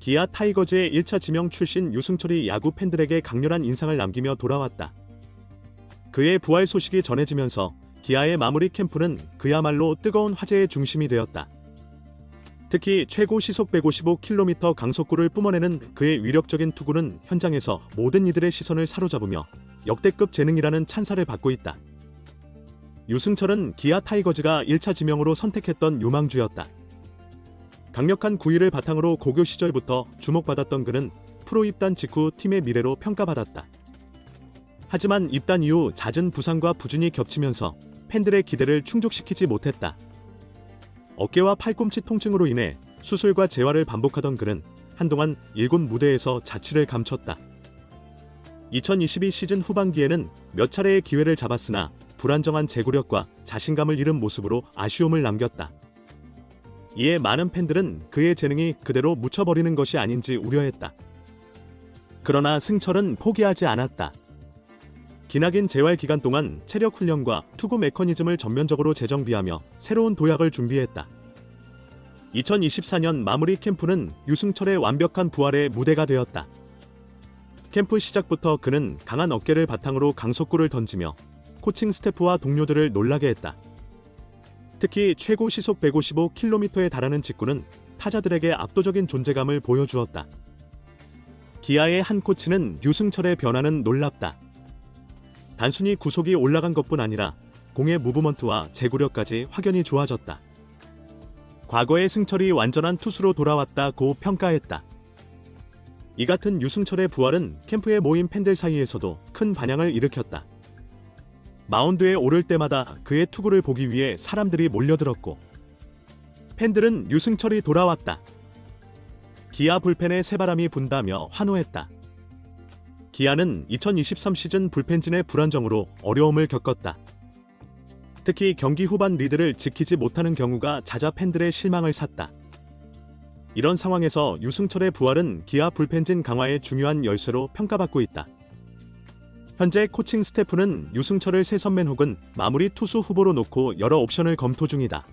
기아 타이거즈의 1차 지명 출신 유승철이 야구 팬들에게 강렬한 인상을 남기며 돌아왔다. 그의 부활 소식이 전해지면서 기아의 마무리 캠프는 그야말로 뜨거운 화제의 중심이 되었다. 특히 최고 시속 155km 강속구를 뿜어내는 그의 위력적인 투구는 현장에서 모든 이들의 시선을 사로잡으며 역대급 재능이라는 찬사를 받고 있다. 유승철은 기아 타이거즈가 1차 지명으로 선택했던 유망주였다. 강력한 구위를 바탕으로 고교 시절부터 주목받았던 그는 프로 입단 직후 팀의 미래로 평가받았다. 하지만 입단 이후 잦은 부상과 부진이 겹치면서 팬들의 기대를 충족시키지 못했다. 어깨와 팔꿈치 통증으로 인해 수술과 재활을 반복하던 그는 한동안 일군 무대에서 자취를 감췄다. 2022 시즌 후반기에는 몇 차례의 기회를 잡았으나 불안정한 제구력과 자신감을 잃은 모습으로 아쉬움을 남겼다. 이에 많은 팬들은 그의 재능이 그대로 묻혀버리는 것이 아닌지 우려했다. 그러나 승철은 포기하지 않았다. 기나긴 재활 기간 동안 체력 훈련과 투구 메커니즘을 전면적으로 재정비하며 새로운 도약을 준비했다. 2024년 마무리 캠프는 유승철의 완벽한 부활의 무대가 되었다. 캠프 시작부터 그는 강한 어깨를 바탕으로 강속구를 던지며 코칭 스태프와 동료들을 놀라게 했다. 특히 최고 시속 155km에 달하는 직구는 타자들에게 압도적인 존재감을 보여주었다. 기아의 한 코치는 유승철의 변화는 놀랍다. 단순히 구속이 올라간 것뿐 아니라 공의 무브먼트와 제구력까지 확연히 좋아졌다. 과거의 승철이 완전한 투수로 돌아왔다고 평가했다. 이 같은 유승철의 부활은 캠프에 모인 팬들 사이에서도 큰 반향을 일으켰다. 마운드에 오를 때마다 그의 투구를 보기 위해 사람들이 몰려들었고 팬들은 유승철이 돌아왔다. 기아 불펜에 새바람이 분다며 환호했다. 기아는 2023 시즌 불펜진의 불안정으로 어려움을 겪었다. 특히 경기 후반 리드를 지키지 못하는 경우가 잦아 팬들의 실망을 샀다. 이런 상황에서 유승철의 부활은 기아 불펜진 강화의 중요한 열쇠로 평가받고 있다. 현재 코칭 스태프는 유승철을 새 선맨 혹은 마무리 투수 후보로 놓고 여러 옵션을 검토 중이다.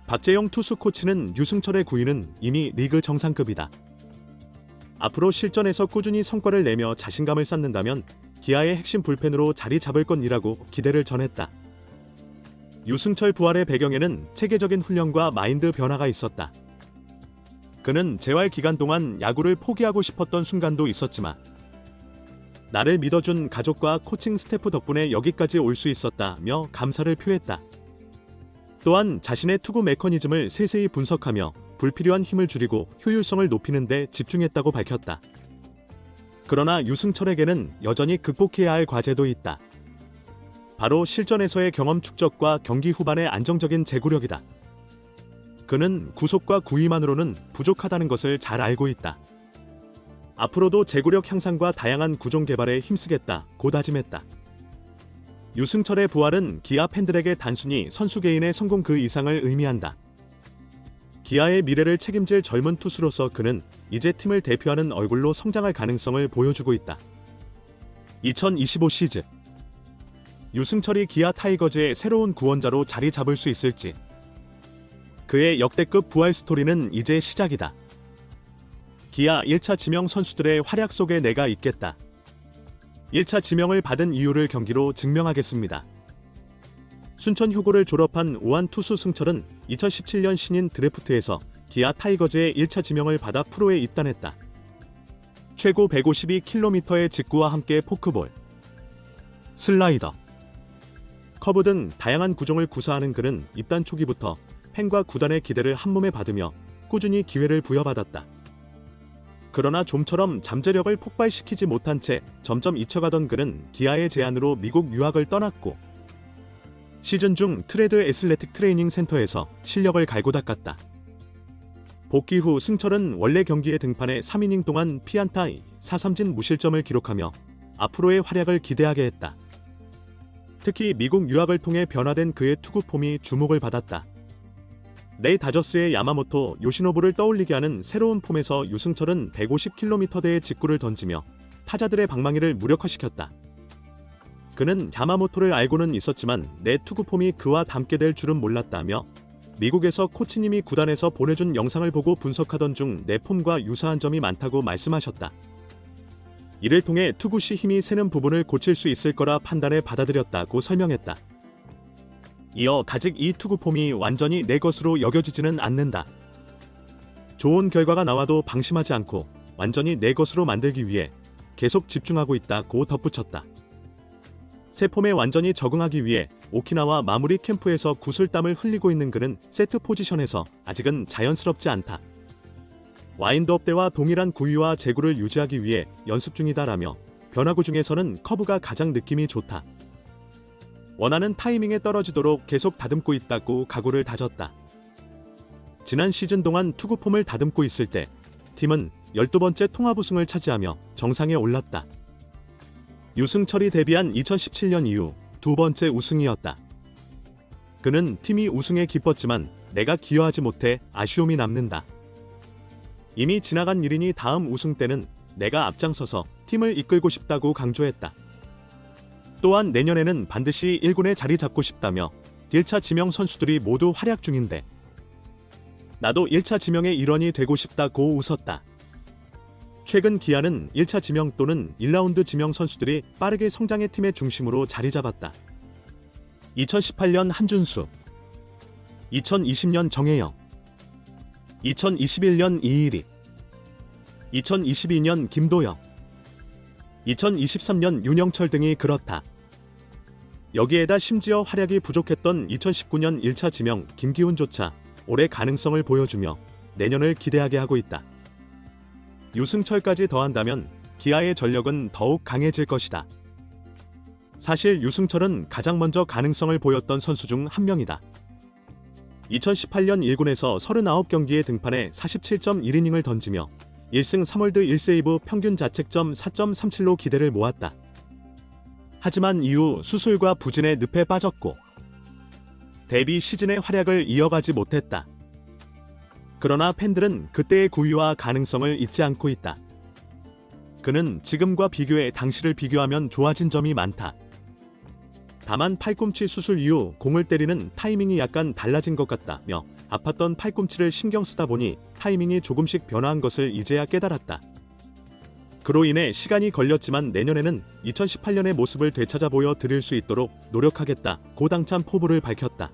박재영 투수 코치는 유승철의 구위는 이미 리그 정상급이다. 앞으로 실전에서 꾸준히 성과를 내며 자신감을 쌓는다면 기아의 핵심 불펜으로 자리 잡을 것이라고 기대를 전했다. 유승철 부활의 배경에는 체계적인 훈련과 마인드 변화가 있었다. 그는 재활 기간 동안 야구를 포기하고 싶었던 순간도 있었지만 나를 믿어준 가족과 코칭 스태프 덕분에 여기까지 올 수 있었다며 감사를 표했다. 또한 자신의 투구 메커니즘을 세세히 분석하며 불필요한 힘을 줄이고 효율성을 높이는 데 집중했다고 밝혔다. 그러나 유승철에게는 여전히 극복해야 할 과제도 있다. 바로 실전에서의 경험 축적과 경기 후반의 안정적인 제구력이다. 그는 구속과 구위만으로는 부족하다는 것을 잘 알고 있다. 앞으로도 제구력 향상과 다양한 구종 개발에 힘쓰겠다고 다짐했다. 유승철의 부활은 기아 팬들에게 단순히 선수 개인의 성공 그 이상을 의미한다. 기아의 미래를 책임질 젊은 투수로서 그는 이제 팀을 대표하는 얼굴로 성장할 가능성을 보여주고 있다. 2025 시즌 유승철이 기아 타이거즈의 새로운 구원자로 자리 잡을 수 있을지, 그의 역대급 부활 스토리는 이제 시작이다. 기아 1차 지명 선수들의 활약 속에 내가 있겠다. 1차 지명을 받은 이유를 경기로 증명하겠습니다. 순천 휴고를 졸업한 우한 투수 승철은 2017년 신인 드래프트에서 기아 타이거즈의 1차 지명을 받아 프로에 입단했다. 최고 152km의 직구와 함께 포크볼, 슬라이더, 커브 등 다양한 구종을 구사하는 그는 입단 초기부터 팬과 구단의 기대를 한몸에 받으며 꾸준히 기회를 부여받았다. 그러나 좀처럼 잠재력을 폭발시키지 못한 채 점점 잊혀가던 그는 기아의 제안으로 미국 유학을 떠났고 시즌 중 트레드 애슬레틱 트레이닝 센터에서 실력을 갈고 닦았다. 복귀 후 승철은 원래 경기에 등판해 3이닝 동안 피안타 4삼진 무실점을 기록하며 앞으로의 활약을 기대하게 했다. 특히 미국 유학을 통해 변화된 그의 투구 폼이 주목을 받았다. 레이 다저스의 야마모토 요시노부를 떠올리게 하는 새로운 폼에서 유승철은 150km대의 직구를 던지며 타자들의 방망이를 무력화시켰다. 그는 야마모토를 알고는 있었지만 내 투구 폼이 그와 닮게 될 줄은 몰랐다며 미국에서 코치님이 구단에서 보내준 영상을 보고 분석하던 중 내 폼과 유사한 점이 많다고 말씀하셨다. 이를 통해 투구 시 힘이 새는 부분을 고칠 수 있을 거라 판단해 받아들였다고 설명했다. 이어 아직 이 투구 폼이 완전히 내 것으로 여겨지지는 않는다. 좋은 결과가 나와도 방심하지 않고 완전히 내 것으로 만들기 위해 계속 집중하고 있다고 덧붙였다. 새 폼에 완전히 적응하기 위해 오키나와 마무리 캠프에서 구슬땀을 흘리고 있는 그는 세트 포지션에서 아직은 자연스럽지 않다. 와인드업 때와 동일한 구위와 제구를 유지하기 위해 연습 중이다라며 변화구 중에서는 커브가 가장 느낌이 좋다. 원하는 타이밍에 떨어지도록 계속 다듬고 있다고 각오를 다졌다. 지난 시즌 동안 투구 폼을 다듬고 있을 때 팀은 12번째 통합 우승을 차지하며 정상에 올랐다. 유승철이 데뷔한 2017년 이후 두 번째 우승이었다. 그는 팀이 우승에 기뻤지만 내가 기여하지 못해 아쉬움이 남는다. 이미 지나간 일이니 다음 우승 때는 내가 앞장서서 팀을 이끌고 싶다고 강조했다. 또한 내년에는 반드시 1군에 자리 잡고 싶다며 1차 지명 선수들이 모두 활약 중인데 나도 1차 지명의 일원이 되고 싶다고 웃었다. 최근 기아는 1차 지명 또는 1라운드 지명 선수들이 빠르게 성장의 팀의 중심으로 자리 잡았다. 2018년 한준수, 2020년 정혜영, 2021년 이일이, 2022년 김도영, 2023년 윤영철 등이 그렇다. 여기에다 심지어 활약이 부족했던 2019년 1차 지명 김기훈조차 올해 가능성을 보여주며 내년을 기대하게 하고 있다. 유승철까지 더한다면 기아의 전력은 더욱 강해질 것이다. 사실 유승철은 가장 먼저 가능성을 보였던 선수 중 한 명이다. 2018년 1군에서 39경기에 등판해 47.1이닝을 던지며 1승 3홀드 1세이브 평균 자책점 4.37로 기대를 모았다. 하지만 이후 수술과 부진의 늪에 빠졌고 데뷔 시즌의 활약을 이어가지 못했다. 그러나 팬들은 그때의 구위와 가능성을 잊지 않고 있다. 그는 지금과 비교해 당시를 비교하면 좋아진 점이 많다. 다만 팔꿈치 수술 이후 공을 때리는 타이밍이 약간 달라진 것 같다며 아팠던 팔꿈치를 신경 쓰다 보니 타이밍이 조금씩 변화한 것을 이제야 깨달았다. 그로 인해 시간이 걸렸지만 내년에는 2018년의 모습을 되찾아 보여 드릴 수 있도록 노력하겠다. 고당찬 포부를 밝혔다.